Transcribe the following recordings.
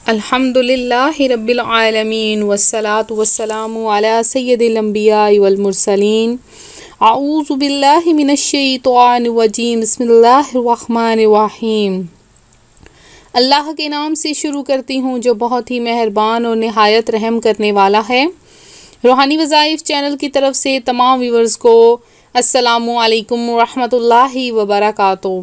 الحمدللہ رب العالمین والصلاة والسلام علی سید الانبیاء والمرسلین اعوذ باللہ من الشیطان الرجیم بسم اللہ الرحمن الرحیم۔ اللہ کے نام سے شروع کرتی ہوں جو بہت ہی مہربان اور نہایت رحم کرنے والا ہے۔ روحانی وظائف چینل کی طرف سے تمام ویورز کو السلام علیکم ورحمۃ اللہ وبرکاتہ۔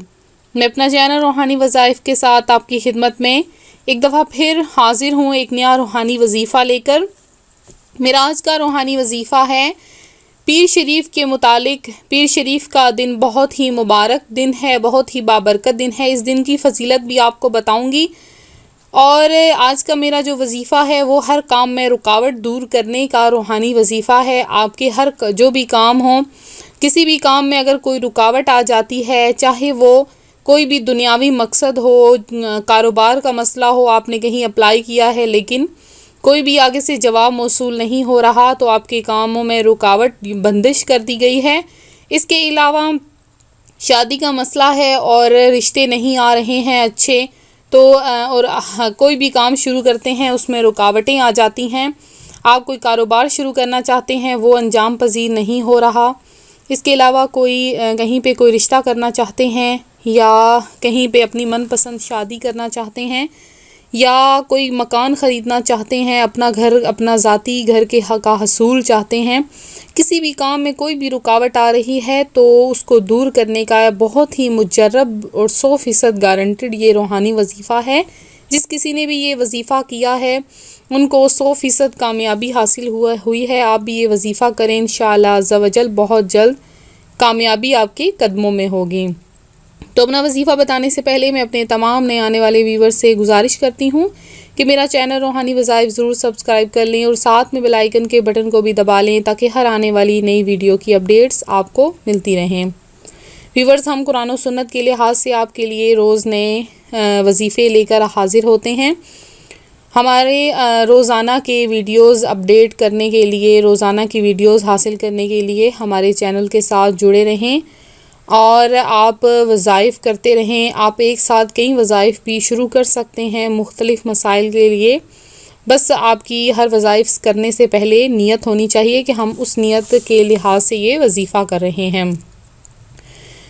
میں اپنا چینل روحانی وظائف کے ساتھ آپ کی خدمت میں ایک دفعہ پھر حاضر ہوں ایک نیا روحانی وظیفہ لے کر۔ میرا آج کا روحانی وظیفہ ہے پیر شریف کے متعلق۔ پیر شریف کا دن بہت ہی مبارک دن ہے، بہت ہی بابرکت دن ہے۔ اس دن کی فضیلت بھی آپ کو بتاؤں گی، اور آج کا میرا جو وظیفہ ہے وہ ہر کام میں رکاوٹ دور کرنے کا روحانی وظیفہ ہے۔ آپ کے ہر جو بھی کام ہوں، کسی بھی کام میں اگر کوئی رکاوٹ آ جاتی ہے، چاہے وہ کوئی بھی دنیاوی مقصد ہو، کاروبار کا مسئلہ ہو، آپ نے کہیں اپلائی کیا ہے لیکن کوئی بھی آگے سے جواب موصول نہیں ہو رہا، تو آپ کے کاموں میں رکاوٹ بندش کر دی گئی ہے۔ اس کے علاوہ شادی کا مسئلہ ہے اور رشتے نہیں آ رہے ہیں اچھے، تو اور کوئی بھی کام شروع کرتے ہیں اس میں رکاوٹیں آ جاتی ہیں۔ آپ کوئی کاروبار شروع کرنا چاہتے ہیں، وہ انجام پذیر نہیں ہو رہا۔ اس کے علاوہ کوئی کہیں پہ کوئی رشتہ کرنا چاہتے ہیں، یا کہیں پہ اپنی من پسند شادی کرنا چاہتے ہیں، یا کوئی مکان خریدنا چاہتے ہیں، اپنا گھر، اپنا ذاتی گھر کے کا حصول چاہتے ہیں، کسی بھی کام میں کوئی بھی رکاوٹ آ رہی ہے تو اس کو دور کرنے کا بہت ہی مجرب اور 100% گارنٹیڈ یہ روحانی وظیفہ ہے۔ جس کسی نے بھی یہ وظیفہ کیا ہے ان کو 100% کامیابی حاصل ہوئی ہے۔ آپ بھی یہ وظیفہ کریں، انشاءاللہ عز و جل بہت جلد کامیابی آپ کے قدموں میں ہوگی۔ تو اپنا وظیفہ بتانے سے پہلے میں اپنے تمام نئے آنے والے ویور سے گزارش کرتی ہوں کہ میرا چینل روحانی وظائف ضرور سبسکرائب کر لیں، اور ساتھ میں بیل آئیکن کے بٹن کو بھی دبا لیں تاکہ ہر آنے والی نئی ویڈیو کی اپڈیٹس آپ کو ملتی رہیں۔ ویورز، ہم قرآن و سنت کے لحاظ سے آپ کے لیے روز نئے وظیفے لے کر حاضر ہوتے ہیں۔ ہمارے روزانہ کے ویڈیوز اپڈیٹ کرنے کے لیے، روزانہ کی ویڈیوز حاصل کرنے کے لیے ہمارے چینل کے ساتھ جڑے رہیں اور آپ وظائف کرتے رہیں۔ آپ ایک ساتھ کئی وظائف بھی شروع کر سکتے ہیں مختلف مسائل کے لیے۔ بس آپ کی ہر وظائف کرنے سے پہلے نیت ہونی چاہیے کہ ہم اس نیت کے لحاظ سے یہ وظیفہ کر رہے ہیں۔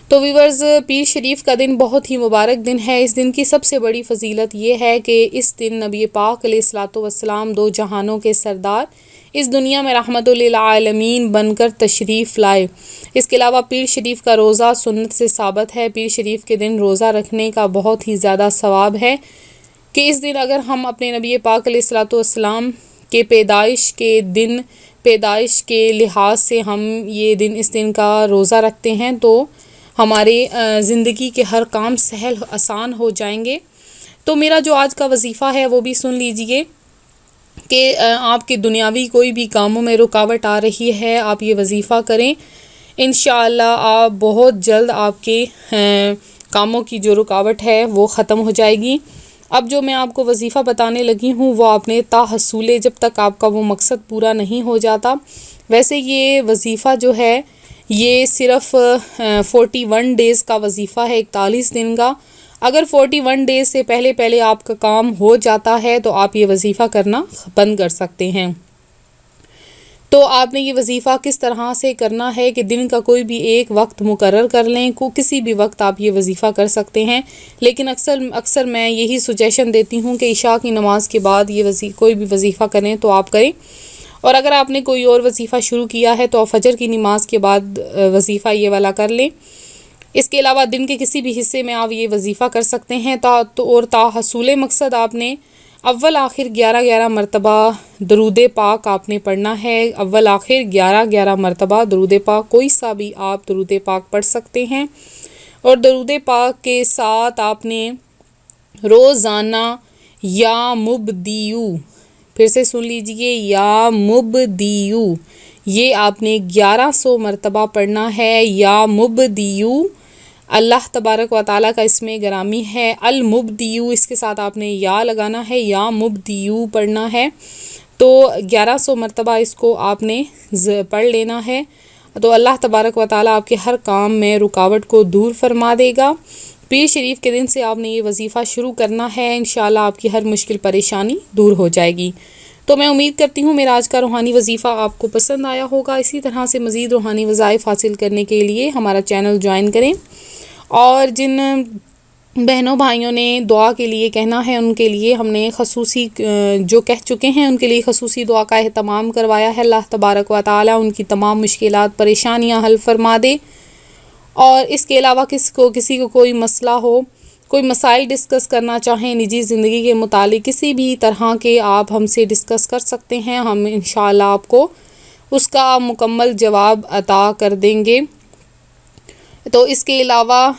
تو ویورز، پیر شریف کا دن بہت ہی مبارک دن ہے۔ اس دن کی سب سے بڑی فضیلت یہ ہے کہ اس دن نبی پاک علیہ الصلوۃ والسلام دو جہانوں کے سردار اس دنیا میں رحمت للعالمین بن کر تشریف لائے۔ اس کے علاوہ پیر شریف کا روزہ سنت سے ثابت ہے۔ پیر شریف کے دن روزہ رکھنے کا بہت ہی زیادہ ثواب ہے کہ اس دن اگر ہم اپنے نبی پاک علیہ الصلوۃ والسلام کے پیدائش کے لحاظ سے ہم اس دن کا روزہ رکھتے ہیں تو ہمارے زندگی کے ہر کام سہل آسان ہو جائیں گے۔ تو میرا جو آج کا وظیفہ ہے وہ بھی سن لیجئے کہ آپ کے دنیاوی کوئی بھی کاموں میں رکاوٹ آ رہی ہے، آپ یہ وظیفہ کریں، انشاءاللہ آپ بہت جلد آپ کے کاموں کی جو رکاوٹ ہے وہ ختم ہو جائے گی۔ اب جو میں آپ کو وظیفہ بتانے لگی ہوں وہ آپ نے تاحصول جب تک آپ کا وہ مقصد پورا نہیں ہو جاتا۔ ویسے یہ وظیفہ جو ہے یہ صرف 41 ڈیز کا وظیفہ ہے، 41 دن کا۔ اگر 41 ڈیز سے پہلے آپ کا کام ہو جاتا ہے تو آپ یہ وظیفہ کرنا بند کر سکتے ہیں۔ تو آپ نے یہ وظیفہ کس طرح سے کرنا ہے کہ دن کا کوئی بھی ایک وقت مقرر کر لیں، کسی بھی وقت آپ یہ وظیفہ کر سکتے ہیں، لیکن اکثر میں یہی سجیشن دیتی ہوں کہ عشاء کی نماز کے بعد یہ کوئی بھی وظیفہ کریں تو آپ کریں، اور اگر آپ نے کوئی اور وظیفہ شروع کیا ہے تو آپ فجر کی نماز کے بعد وظیفہ یہ والا کر لیں۔ اس کے علاوہ دن کے کسی بھی حصے میں آپ یہ وظیفہ کر سکتے ہیں، اور تاحصول مقصد آپ نے اول آخر 11 مرتبہ درود پاک آپ نے پڑھنا ہے۔ اول آخر 11 مرتبہ درود پاک، کوئی سا بھی آپ درود پاک پڑھ سکتے ہیں، اور درود پاک کے ساتھ آپ نے روزانہ یا مبدیو، پھر سے سن لیجئے، یا مبدیو، یہ آپ نے 1100 مرتبہ پڑھنا ہے۔ یا مبدیو اللہ تبارک و تعالیٰ کا اسم گرامی ہے المبدیو، اس کے ساتھ آپ نے یا لگانا ہے، یا مبدیو پڑھنا ہے، تو 1100 مرتبہ اس کو آپ نے پڑھ لینا ہے۔ تو اللہ تبارک و تعالیٰ آپ کے ہر کام میں رکاوٹ کو دور فرما دے گا۔ پیر شریف کے دن سے آپ نے یہ وظیفہ شروع کرنا ہے، انشاءاللہ آپ کی ہر مشکل پریشانی دور ہو جائے گی۔ تو میں امید کرتی ہوں میرا آج کا روحانی وظیفہ آپ کو پسند آیا ہوگا۔ اسی طرح سے مزید روحانی وظائف حاصل کرنے کے لیے ہمارا چینل جوائن کریں، اور جن بہنوں بھائیوں نے دعا کے لیے کہنا ہے ان کے لیے ہم نے خصوصی جو کہہ چکے ہیں ان کے لیے خصوصی دعا کا اہتمام کروایا ہے۔ اللہ تبارک و تعالی ان کی تمام مشکلات پریشانیاں حل فرما دے، اور اس کے علاوہ کسی کو کوئی مسئلہ ہو، کوئی مسائل ڈسکس کرنا چاہیں نجی زندگی کے متعلق، کسی بھی طرح کے آپ ہم سے ڈسکس کر سکتے ہیں، ہم انشاءاللہ آپ کو اس کا مکمل جواب عطا کر دیں گے۔ تو اس کے علاوہ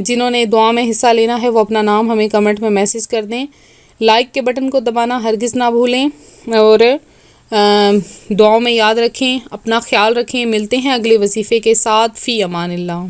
جنہوں نے دعا میں حصہ لینا ہے وہ اپنا نام ہمیں کمنٹ میں میسج کر دیں، لائک کے بٹن کو دبانا ہرگز نہ بھولیں، اور دعاؤں میں یاد رکھیں، اپنا خیال رکھیں۔ ملتے ہیں اگلے وظیفے کے ساتھ، فی امان اللہ۔